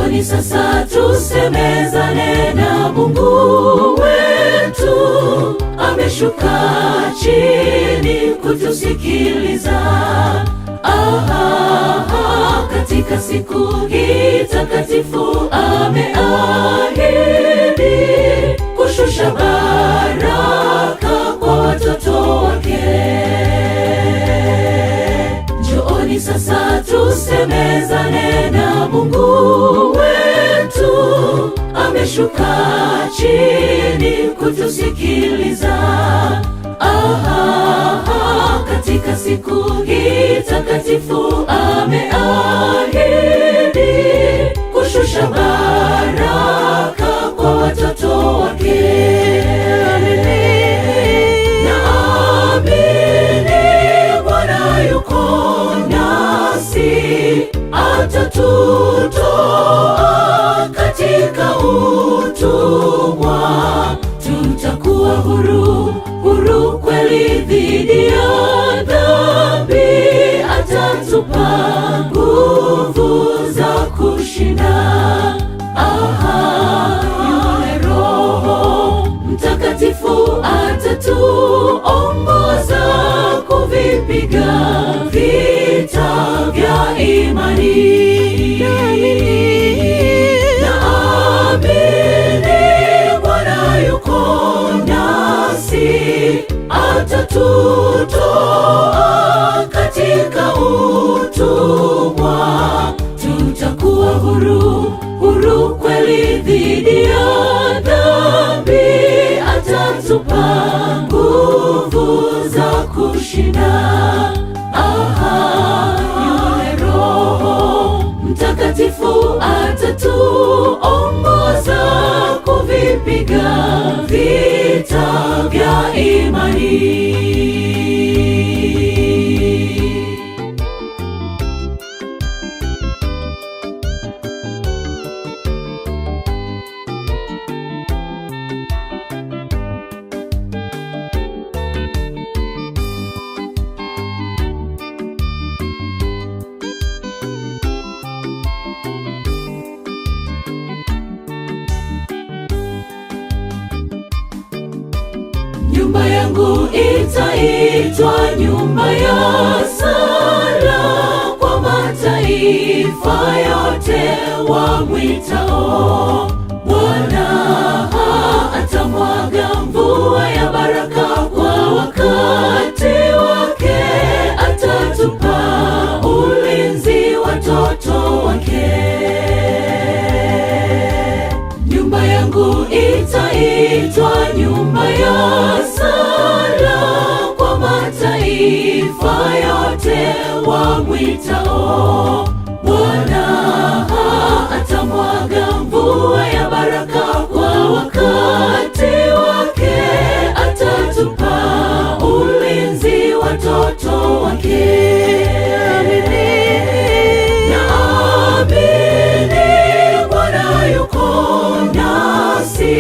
Njooni sasa tusemezane na Mungu wetu, ameshuka chini kutusikiliza. Katika siku hii takatifu ameahidi kushusha baraka kwa watoto wake. Njooni sasa tusemezane na Mungu wetu, ameshuka chini kutusikiliza. Katika siku hii takatifu ameahidi kushusha baraka kwa watoto wake. Naamini Bwana yuko nasi, atatutoa katika utumwa. Tutakuwa huru, huru kweli dhidi ya dhambi. Atatupa nguvu za kushinda. Yule Roho Mtakatifu atatuongoza kuvipiga vita vya imani. Naamini Bwana yuko nasi, atatutoa katika utumwa. Tutakuwa huru, huru kweli dhidi ya dhambi. Atatupa nguvu za kushinda. Yule Roho Mtakatifu atatuongoza kuvipiga vita vya imani. Nyumba yangu itaitwa nyumba ya sala kwa mataifa yote wamwitao Bwana. Atamwaga mvua ya baraka kwa wakati wake. Atatupa ulinzi watoto wake. Nyumba yangu itaitwa nyumba ya sala kwa mataifa yote wamwitao Bwana. Atamwaga mvua ya baraka kwa wakati wake. Atatupa ulinzi watoto wake. Naamini Bwana yuko nasi,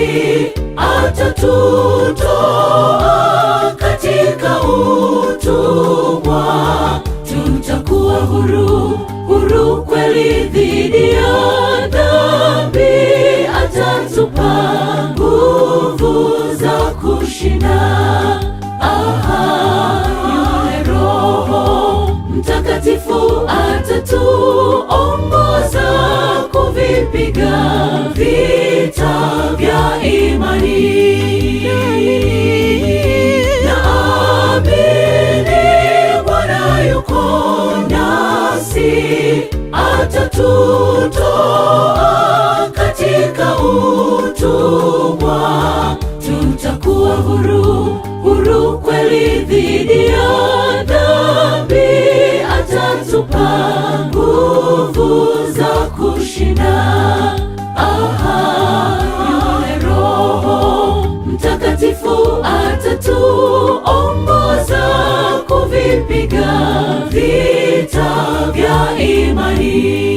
atatutoa katika utumwa. Tutakuwa huru, huru kweli dhidi ya dhambi. Atatupa nguvu za kushinda. Yule Roho Mtakatifu atatuongoza kuvipiga vita vya imani. Naamini Bwana yuko nasi, atatutoa katika utumwa. Tutakuwa huru, huru kweli dhidi ya dhambi. Atatupa nguvu za kushinda. Yule Roho Mtakatifu atatuongoza kuvipiga vita vya imani.